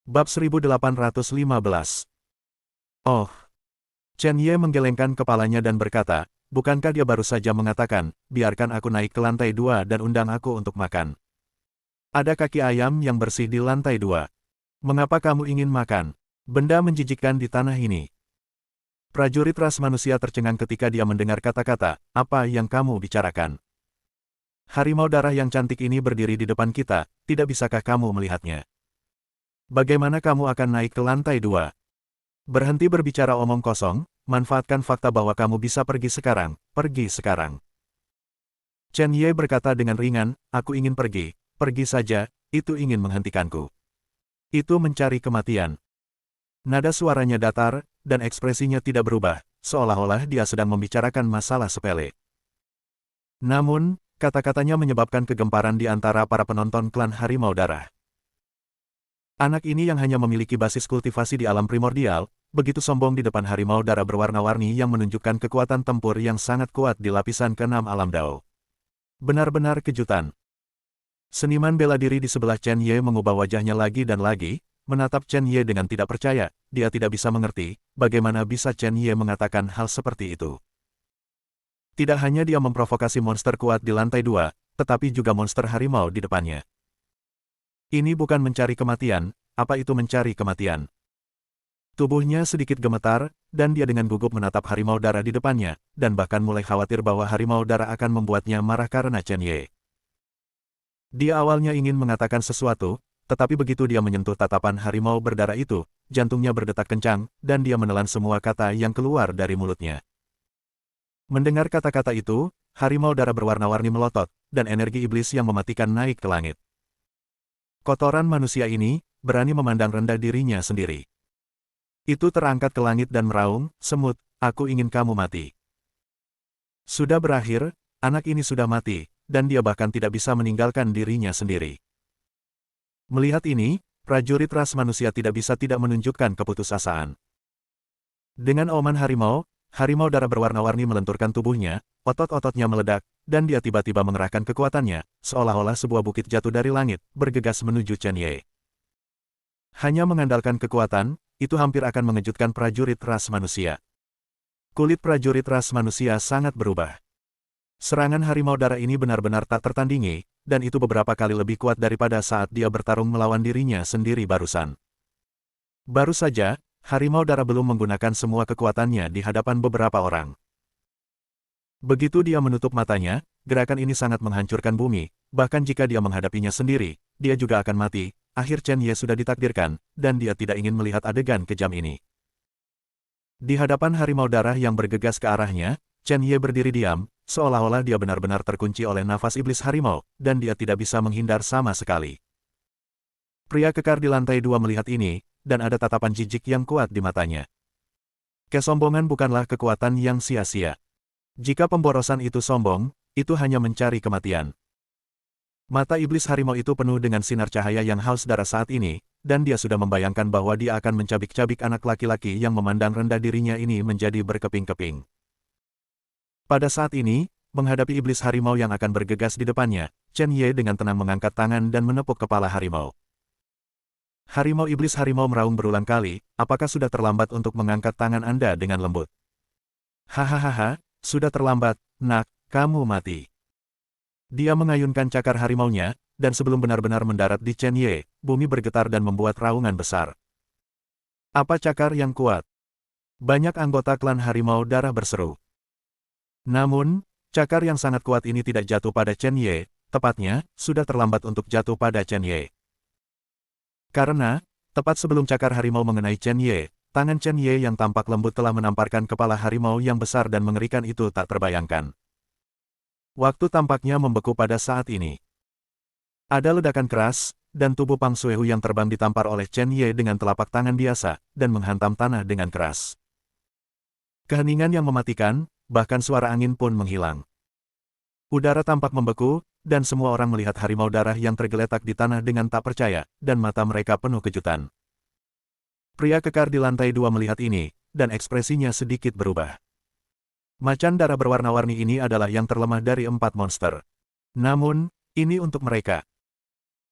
Bab 1815. Oh, Chen Ye menggelengkan kepalanya dan berkata, bukankah dia baru saja mengatakan, biarkan aku naik ke lantai 2 dan undang aku untuk makan. Ada kaki ayam yang bersih di lantai 2. Mengapa kamu ingin makan? Benda menjijikkan di tanah ini. Prajurit ras manusia tercengang ketika dia mendengar kata-kata, apa yang kamu bicarakan? Harimau darah yang cantik ini berdiri di depan kita, tidak bisakah kamu melihatnya? Bagaimana kamu akan naik ke lantai 2? Berhenti berbicara omong kosong, manfaatkan fakta bahwa kamu bisa pergi sekarang, pergi sekarang. Chen Ye berkata dengan ringan, aku ingin pergi saja, itu ingin menghentikanku. Itu mencari kematian. Nada suaranya datar, dan ekspresinya tidak berubah, seolah-olah dia sedang membicarakan masalah sepele. Namun, kata-katanya menyebabkan kegemparan di antara para penonton klan Harimau Darah. Anak ini yang hanya memiliki basis kultivasi di alam primordial, begitu sombong di depan harimau darah berwarna-warni yang menunjukkan kekuatan tempur yang sangat kuat di lapisan ke-6 alam Dao. Benar-benar kejutan. Seniman bela diri di sebelah Chen Ye mengubah wajahnya lagi dan lagi, menatap Chen Ye dengan tidak percaya, dia tidak bisa mengerti, bagaimana bisa Chen Ye mengatakan hal seperti itu. Tidak hanya dia memprovokasi monster kuat di lantai 2, tetapi juga monster harimau di depannya. Ini bukan mencari kematian, apa itu mencari kematian? Tubuhnya sedikit gemetar, dan dia dengan gugup menatap harimau darah di depannya, dan bahkan mulai khawatir bahwa harimau darah akan membuatnya marah karena Chen Ye. Dia awalnya ingin mengatakan sesuatu, tetapi begitu dia menyentuh tatapan harimau berdarah itu, jantungnya berdetak kencang, dan dia menelan semua kata yang keluar dari mulutnya. Mendengar kata-kata itu, harimau darah berwarna-warni melotot, dan energi iblis yang mematikan naik ke langit. Kotoran manusia ini, berani memandang rendah dirinya sendiri. Itu terangkat ke langit dan meraung, semut, aku ingin kamu mati. Sudah berakhir, anak ini sudah mati, dan dia bahkan tidak bisa meninggalkan dirinya sendiri. Melihat ini, prajurit ras manusia tidak bisa tidak menunjukkan keputusasaan. Dengan auman harimau, harimau darah berwarna-warni melenturkan tubuhnya, otot-ototnya meledak, dan dia tiba-tiba mengerahkan kekuatannya, seolah-olah sebuah bukit jatuh dari langit, bergegas menuju Chen Ye. Hanya mengandalkan kekuatan, itu hampir akan mengejutkan prajurit ras manusia. Kulit prajurit ras manusia sangat berubah. Serangan harimau darah ini benar-benar tak tertandingi, dan itu beberapa kali lebih kuat daripada saat dia bertarung melawan dirinya sendiri barusan. Baru saja, harimau darah belum menggunakan semua kekuatannya di hadapan beberapa orang. Begitu dia menutup matanya, gerakan ini sangat menghancurkan bumi, bahkan jika dia menghadapinya sendiri, dia juga akan mati. Akhir Chen Ye sudah ditakdirkan, dan dia tidak ingin melihat adegan kejam ini. Di hadapan harimau darah yang bergegas ke arahnya, Chen Ye berdiri diam, seolah-olah dia benar-benar terkunci oleh nafas iblis harimau, dan dia tidak bisa menghindar sama sekali. Pria kekar di lantai 2 melihat ini, dan ada tatapan jijik yang kuat di matanya. Kesombongan bukanlah kekuatan yang sia-sia. Jika pemborosan itu sombong, itu hanya mencari kematian. Mata iblis harimau itu penuh dengan sinar cahaya yang haus darah saat ini, dan dia sudah membayangkan bahwa dia akan mencabik-cabik anak laki-laki yang memandang rendah dirinya ini menjadi berkeping-keping. Pada saat ini, menghadapi iblis harimau yang akan bergegas di depannya, Chen Ye dengan tenang mengangkat tangan dan menepuk kepala harimau. Harimau iblis harimau meraung berulang kali, apakah sudah terlambat untuk mengangkat tangan Anda dengan lembut? Hahaha, sudah terlambat, nak, kamu mati. Dia mengayunkan cakar harimaunya, dan sebelum benar-benar mendarat di Chen Ye, bumi bergetar dan membuat raungan besar. Apa cakar yang kuat? Banyak anggota klan harimau darah berseru. Namun, cakar yang sangat kuat ini tidak jatuh pada Chen Ye, tepatnya, sudah terlambat untuk jatuh pada Chen Ye. Karena, tepat sebelum cakar harimau mengenai Chen Ye, tangan Chen Ye yang tampak lembut telah menamparkan kepala harimau yang besar dan mengerikan itu tak terbayangkan. Waktu tampaknya membeku pada saat ini. Ada ledakan keras, dan tubuh Pang Suehu yang terbang ditampar oleh Chen Ye dengan telapak tangan biasa, dan menghantam tanah dengan keras. Keheningan yang mematikan, bahkan suara angin pun menghilang. Udara tampak membeku, dan semua orang melihat harimau darah yang tergeletak di tanah dengan tak percaya, dan mata mereka penuh kejutan. Pria kekar di lantai 2 melihat ini, dan ekspresinya sedikit berubah. Macan darah berwarna-warni ini adalah yang terlemah dari 4 monster. Namun, ini untuk mereka.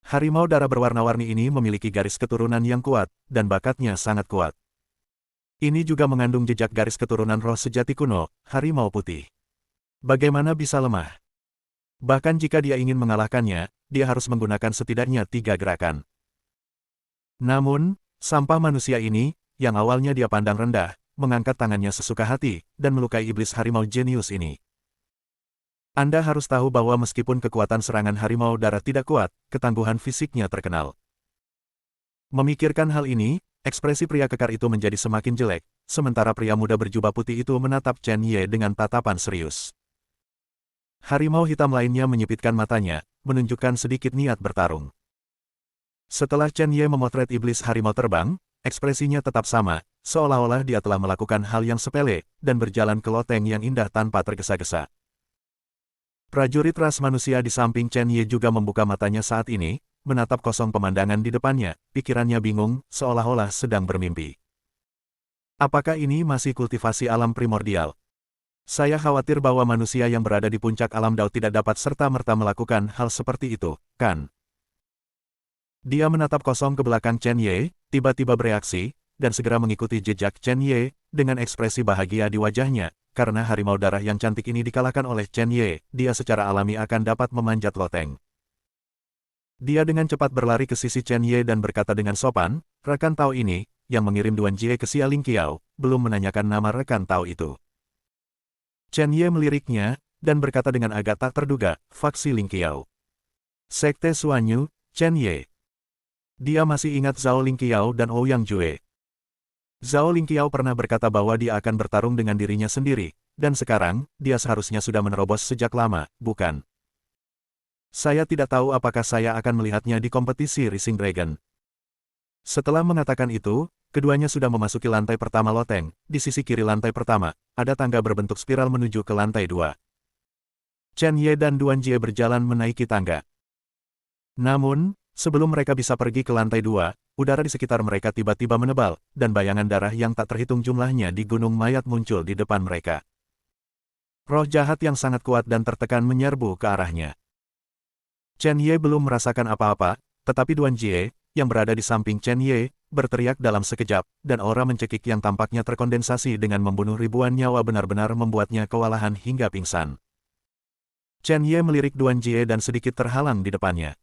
Harimau darah berwarna-warni ini memiliki garis keturunan yang kuat, dan bakatnya sangat kuat. Ini juga mengandung jejak garis keturunan roh sejati kuno, harimau putih. Bagaimana bisa lemah? Bahkan jika dia ingin mengalahkannya, dia harus menggunakan setidaknya 3 gerakan. Namun, sampah manusia ini, yang awalnya dia pandang rendah, mengangkat tangannya sesuka hati, dan melukai iblis harimau jenius ini. Anda harus tahu bahwa meskipun kekuatan serangan harimau darah tidak kuat, ketangguhan fisiknya terkenal. Memikirkan hal ini, ekspresi pria kekar itu menjadi semakin jelek, sementara pria muda berjubah putih itu menatap Chen Ye dengan tatapan serius. Harimau hitam lainnya menyipitkan matanya, menunjukkan sedikit niat bertarung. Setelah Chen Ye memotret iblis harimau terbang, ekspresinya tetap sama, seolah-olah dia telah melakukan hal yang sepele, dan berjalan ke loteng yang indah tanpa tergesa-gesa. Prajurit ras manusia di samping Chen Ye juga membuka matanya saat ini, menatap kosong pemandangan di depannya, pikirannya bingung, seolah-olah sedang bermimpi. Apakah ini masih kultivasi alam primordial? Saya khawatir bahwa manusia yang berada di puncak alam Dao tidak dapat serta-merta melakukan hal seperti itu, kan? Dia menatap kosong ke belakang Chen Ye, tiba-tiba bereaksi, dan segera mengikuti jejak Chen Ye, dengan ekspresi bahagia di wajahnya. Karena harimau darah yang cantik ini dikalahkan oleh Chen Ye, dia secara alami akan dapat memanjat loteng. Dia dengan cepat berlari ke sisi Chen Ye dan berkata dengan sopan, "Rekan Tao ini, yang mengirim Duan Jie ke Xia Ling Qiao, belum menanyakan nama rekan Tao itu." Chen Ye meliriknya, dan berkata dengan agak tak terduga, "Faksi Ling Qiao. Sekte Suanyu, Chen Ye." Dia masih ingat Zhao Ling Qiao dan Ouyang Jue. Zhao Ling Qiao pernah berkata bahwa dia akan bertarung dengan dirinya sendiri, dan sekarang, dia seharusnya sudah menerobos sejak lama, bukan? Saya tidak tahu apakah saya akan melihatnya di kompetisi Rising Dragon. Setelah mengatakan itu, keduanya sudah memasuki lantai pertama loteng. Di sisi kiri lantai pertama, ada tangga berbentuk spiral menuju ke lantai 2. Chen Ye dan Duan Jie berjalan menaiki tangga. Namun, sebelum mereka bisa pergi ke lantai 2, udara di sekitar mereka tiba-tiba menebal, dan bayangan darah yang tak terhitung jumlahnya di gunung mayat muncul di depan mereka. Roh jahat yang sangat kuat dan tertekan menyerbu ke arahnya. Chen Ye belum merasakan apa-apa, tetapi Duan Jie, yang berada di samping Chen Ye, berteriak dalam sekejap, dan aura mencekik yang tampaknya terkondensasi dengan membunuh ribuan nyawa benar-benar membuatnya kewalahan hingga pingsan. Chen Ye melirik Duan Jie dan sedikit terhalang di depannya.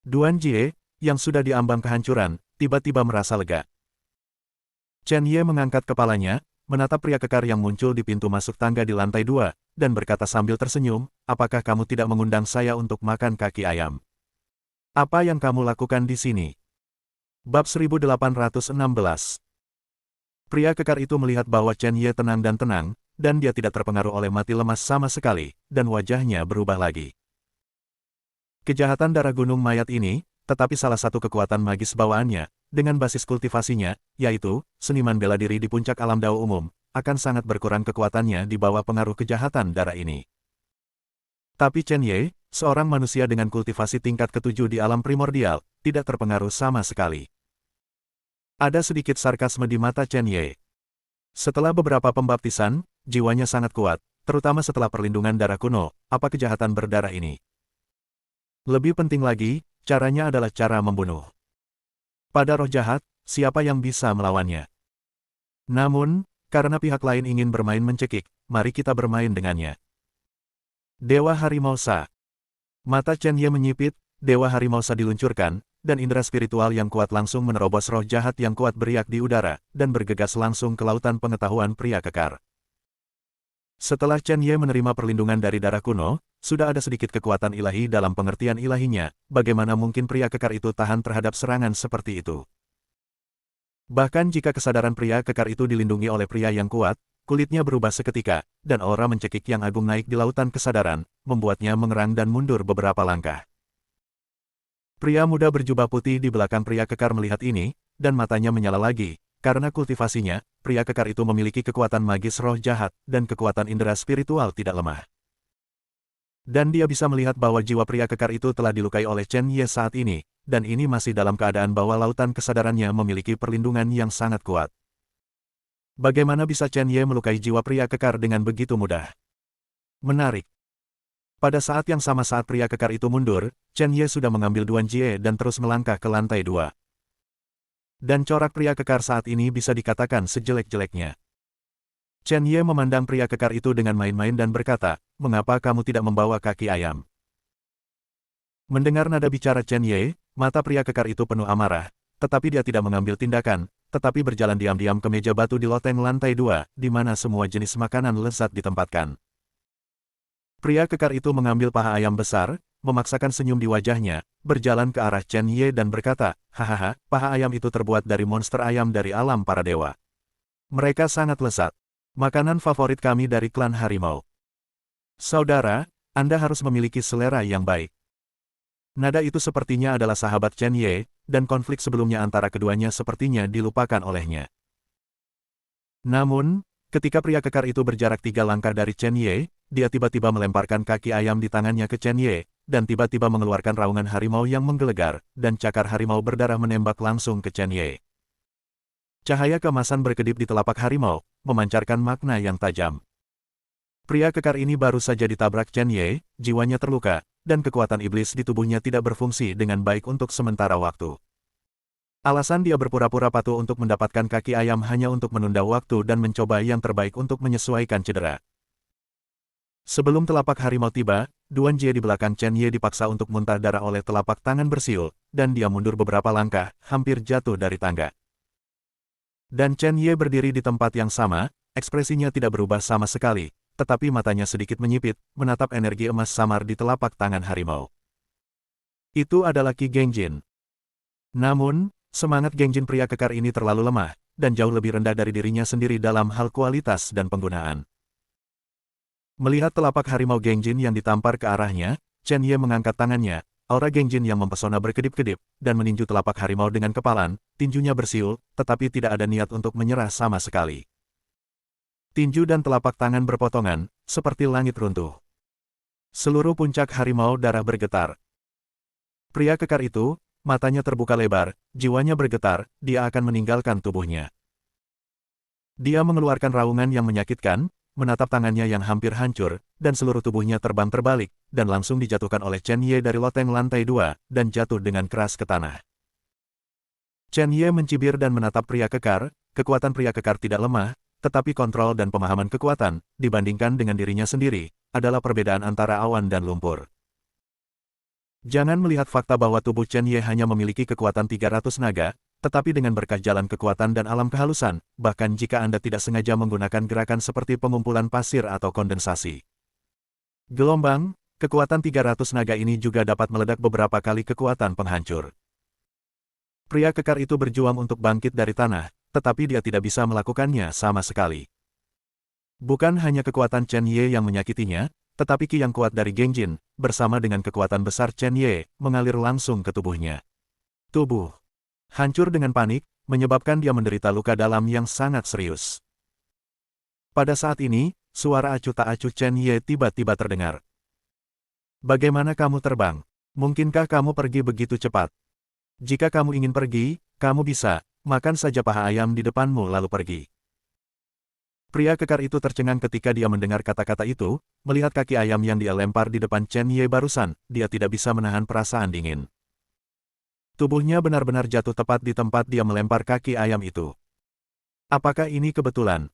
Duan Jie, yang sudah diambang kehancuran, tiba-tiba merasa lega. Chen Ye mengangkat kepalanya, menatap pria kekar yang muncul di pintu masuk tangga di lantai 2, dan berkata sambil tersenyum, "Apakah kamu tidak mengundang saya untuk makan kaki ayam? Apa yang kamu lakukan di sini?" Bab 1816. Pria kekar itu melihat bahwa Chen Ye tenang, dan dia tidak terpengaruh oleh mati lemas sama sekali, dan wajahnya berubah lagi. Kejahatan darah gunung mayat ini, tetapi salah satu kekuatan magis bawaannya, dengan basis kultivasinya, yaitu, seniman bela diri di puncak alam Dao umum, akan sangat berkurang kekuatannya di bawah pengaruh kejahatan darah ini. Tapi Chen Ye, seorang manusia dengan kultivasi tingkat ke-7 di alam primordial, tidak terpengaruh sama sekali. Ada sedikit sarkasme di mata Chen Ye. Setelah beberapa pembaptisan, jiwanya sangat kuat, terutama setelah perlindungan darah kuno, apa kejahatan berdarah ini? Lebih penting lagi, caranya adalah cara membunuh. Pada roh jahat, siapa yang bisa melawannya? Namun, karena pihak lain ingin bermain mencekik, mari kita bermain dengannya. Dewa Harimau Sa. Mata Chen Ye menyipit, Dewa Harimau Sa diluncurkan, dan indera spiritual yang kuat langsung menerobos roh jahat yang kuat beriak di udara, dan bergegas langsung ke lautan pengetahuan pria kekar. Setelah Chen Ye menerima perlindungan dari darah kuno, sudah ada sedikit kekuatan ilahi dalam pengertian ilahinya, bagaimana mungkin pria kekar itu tahan terhadap serangan seperti itu. Bahkan jika kesadaran pria kekar itu dilindungi oleh pria yang kuat, kulitnya berubah seketika, dan aura mencekik yang agung naik di lautan kesadaran, membuatnya mengerang dan mundur beberapa langkah. Pria muda berjubah putih di belakang pria kekar melihat ini, dan matanya menyala lagi. Karena kultivasinya, pria kekar itu memiliki kekuatan magis roh jahat, dan kekuatan indera spiritual tidak lemah. Dan dia bisa melihat bahwa jiwa pria kekar itu telah dilukai oleh Chen Ye saat ini, dan ini masih dalam keadaan bahwa lautan kesadarannya memiliki perlindungan yang sangat kuat. Bagaimana bisa Chen Ye melukai jiwa pria kekar dengan begitu mudah? Menarik. Pada saat yang sama saat pria kekar itu mundur, Chen Ye sudah mengambil Duan Jie dan terus melangkah ke lantai 2. Dan corak pria kekar saat ini bisa dikatakan sejelek-jeleknya. Chen Ye memandang pria kekar itu dengan main-main dan berkata, "Mengapa kamu tidak membawa kaki ayam?" Mendengar nada bicara Chen Ye, mata pria kekar itu penuh amarah, tetapi dia tidak mengambil tindakan, tetapi berjalan diam-diam ke meja batu di loteng lantai 2, di mana semua jenis makanan lezat ditempatkan. Pria kekar itu mengambil paha ayam besar, memaksakan senyum di wajahnya, berjalan ke arah Chen Ye dan berkata, "Hahaha, paha ayam itu terbuat dari monster ayam dari alam para dewa. Mereka sangat lezat. Makanan favorit kami dari klan harimau. Saudara, Anda harus memiliki selera yang baik." Nada itu sepertinya adalah sahabat Chen Ye, dan konflik sebelumnya antara keduanya sepertinya dilupakan olehnya. Namun, ketika pria kekar itu berjarak 3 langkah dari Chen Ye, dia tiba-tiba melemparkan kaki ayam di tangannya ke Chen Ye, dan tiba-tiba mengeluarkan raungan harimau yang menggelegar, dan cakar harimau berdarah menembak langsung ke Chen Ye. Cahaya keemasan berkedip di telapak harimau, memancarkan makna yang tajam. Pria kekar ini baru saja ditabrak Chen Ye, jiwanya terluka, dan kekuatan iblis di tubuhnya tidak berfungsi dengan baik untuk sementara waktu. Alasan dia berpura-pura patuh untuk mendapatkan kaki ayam hanya untuk menunda waktu dan mencoba yang terbaik untuk menyesuaikan cedera. Sebelum telapak harimau tiba, Duan Jie di belakang Chen Ye dipaksa untuk muntah darah oleh telapak tangan bersiul, dan dia mundur beberapa langkah, hampir jatuh dari tangga. Dan Chen Ye berdiri di tempat yang sama, ekspresinya tidak berubah sama sekali, tetapi matanya sedikit menyipit, menatap energi emas samar di telapak tangan harimau. Itu adalah Qi Gengjin. Namun, semangat Gengjin pria kekar ini terlalu lemah, dan jauh lebih rendah dari dirinya sendiri dalam hal kualitas dan penggunaan. Melihat telapak harimau Gengjin yang ditampar ke arahnya, Chen Ye mengangkat tangannya, aura Gengjin yang mempesona berkedip-kedip, dan meninju telapak harimau dengan kepalan, tinjunya bersiul, tetapi tidak ada niat untuk menyerah sama sekali. Tinju dan telapak tangan berpotongan, seperti langit runtuh. Seluruh puncak harimau darah bergetar. Pria kekar itu, matanya terbuka lebar, jiwanya bergetar, dia akan meninggalkan tubuhnya. Dia mengeluarkan raungan yang menyakitkan, menatap tangannya yang hampir hancur, dan seluruh tubuhnya terbang terbalik, dan langsung dijatuhkan oleh Chen Ye dari loteng lantai 2, dan jatuh dengan keras ke tanah. Chen Ye mencibir dan menatap pria kekar, kekuatan pria kekar tidak lemah, tetapi kontrol dan pemahaman kekuatan, dibandingkan dengan dirinya sendiri, adalah perbedaan antara awan dan lumpur. Jangan melihat fakta bahwa tubuh Chen Ye hanya memiliki kekuatan 300 naga, tetapi dengan berkah jalan kekuatan dan alam kehalusan, bahkan jika Anda tidak sengaja menggunakan gerakan seperti pengumpulan pasir atau kondensasi. Gelombang, kekuatan 300 naga ini juga dapat meledak beberapa kali kekuatan penghancur. Pria kekar itu berjuang untuk bangkit dari tanah, tetapi dia tidak bisa melakukannya sama sekali. Bukan hanya kekuatan Chen Ye yang menyakitinya, tetapi Qi yang kuat dari Gengjin, bersama dengan kekuatan besar Chen Ye, mengalir langsung ke tubuhnya. Tubuh hancur dengan panik, menyebabkan dia menderita luka dalam yang sangat serius. Pada saat ini, suara acuh tak acuh Chen Ye tiba-tiba terdengar. "Bagaimana kamu terbang? Mungkinkah kamu pergi begitu cepat? Jika kamu ingin pergi, kamu bisa, makan saja paha ayam di depanmu lalu pergi." Pria kekar itu tercengang ketika dia mendengar kata-kata itu, melihat kaki ayam yang dia lempar di depan Chen Ye barusan, dia tidak bisa menahan perasaan dingin. Tubuhnya benar-benar jatuh tepat di tempat dia melempar kaki ayam itu. Apakah ini kebetulan?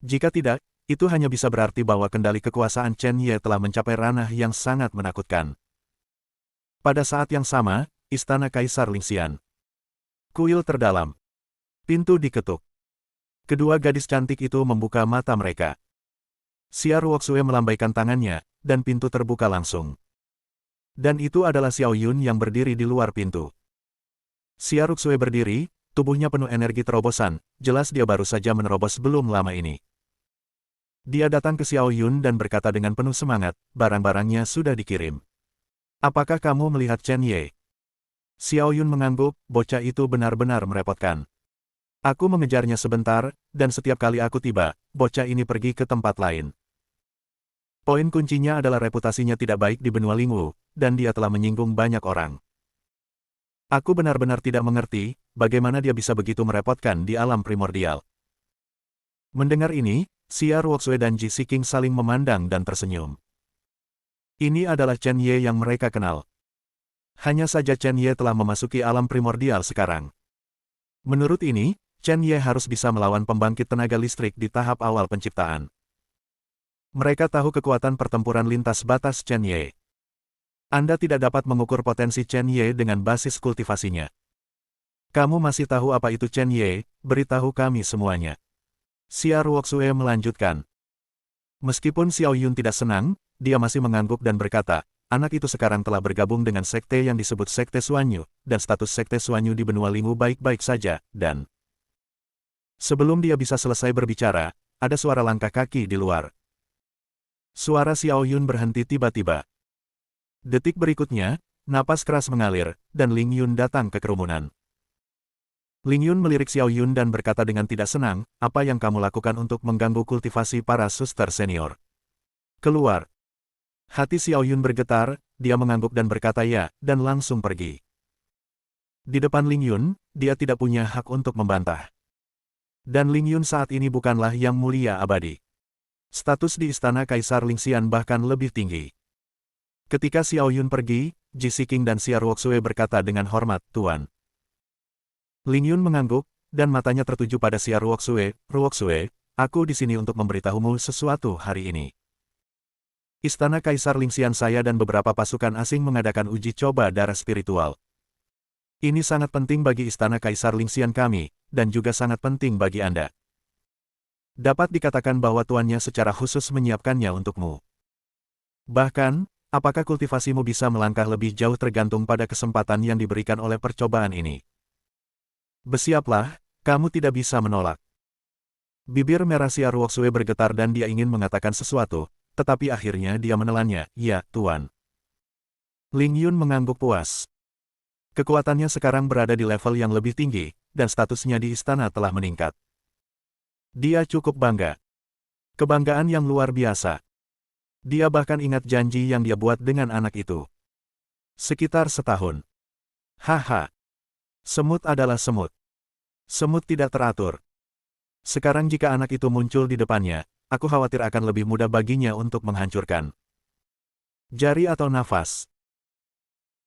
Jika tidak, itu hanya bisa berarti bahwa kendali kekuasaan Chen Ye telah mencapai ranah yang sangat menakutkan. Pada saat yang sama, Istana Kaisar Lingxian. Kuil terdalam. Pintu diketuk. Kedua gadis cantik itu membuka mata mereka. Xia Ruoxue melambaikan tangannya, dan pintu terbuka langsung. Dan itu adalah Xiao Yun yang berdiri di luar pintu. Xia Ruoxue berdiri, tubuhnya penuh energi terobosan, jelas dia baru saja menerobos belum lama ini. Dia datang ke Xiao Yun dan berkata dengan penuh semangat, "Barang-barangnya sudah dikirim. Apakah kamu melihat Chen Ye?" Xiao Yun mengangguk, bocah itu benar-benar merepotkan. "Aku mengejarnya sebentar, dan setiap kali aku tiba, bocah ini pergi ke tempat lain. Poin kuncinya adalah reputasinya tidak baik di benua Lingwu, dan dia telah menyinggung banyak orang. Aku benar-benar tidak mengerti, bagaimana dia bisa begitu merepotkan di alam primordial." Mendengar ini, Xia Ruoxue dan Ji Siqing saling memandang dan tersenyum. Ini adalah Chen Ye yang mereka kenal. Hanya saja Chen Ye telah memasuki alam primordial sekarang. Menurut ini, Chen Ye harus bisa melawan pembangkit tenaga listrik di tahap awal penciptaan. Mereka tahu kekuatan pertempuran lintas batas Chen Ye. Anda tidak dapat mengukur potensi Chen Ye dengan basis kultivasinya. Kamu masih tahu apa itu Chen Ye? Beritahu kami semuanya. Xia Ruoxue melanjutkan. Meskipun Xiao Yun tidak senang, dia masih mengangguk dan berkata, anak itu sekarang telah bergabung dengan sekte yang disebut Sekte Xuanyu, dan status Sekte Xuanyu di benua Lingu baik-baik saja, dan... Sebelum dia bisa selesai berbicara, ada suara langkah kaki di luar. Suara Xiao Yun berhenti tiba-tiba. Detik berikutnya, napas keras mengalir, dan Ling Yun datang ke kerumunan. Ling Yun melirik Xiao Yun dan berkata dengan tidak senang, apa yang kamu lakukan untuk mengganggu kultivasi para suster senior? Keluar. Hati Xiao Yun bergetar, dia mengangguk dan berkata ya, dan langsung pergi. Di depan Ling Yun, dia tidak punya hak untuk membantah. Dan Ling Yun saat ini bukanlah yang mulia abadi. Status di istana Kaisar Lingxian bahkan lebih tinggi. Ketika Xiao Yun pergi, Ji Siqing dan Xia Ruoxue berkata dengan hormat, Tuan. Ling Yun mengangguk, dan matanya tertuju pada Xia Ruoxue. Ruoxue, aku di sini untuk memberitahumu sesuatu hari ini. Istana Kaisar Lingxian saya dan beberapa pasukan asing mengadakan uji coba darah spiritual. Ini sangat penting bagi Istana Kaisar Lingxian kami, dan juga sangat penting bagi Anda. Dapat dikatakan bahwa tuannya secara khusus menyiapkannya untukmu. Bahkan, apakah kultivasimu bisa melangkah lebih jauh tergantung pada kesempatan yang diberikan oleh percobaan ini. Bersiaplah, kamu tidak bisa menolak. Bibir merah Xia Ruoxue bergetar dan dia ingin mengatakan sesuatu, tetapi akhirnya dia menelannya, ya, Tuan. Ling Yun mengangguk puas. Kekuatannya sekarang berada di level yang lebih tinggi, dan statusnya di istana telah meningkat. Dia cukup bangga. Kebanggaan yang luar biasa. Dia bahkan ingat janji yang dia buat dengan anak itu. Sekitar setahun. Haha. Semut adalah semut. Semut tidak teratur. Sekarang jika anak itu muncul di depannya, aku khawatir akan lebih mudah baginya untuk menghancurkan. Jari atau nafas.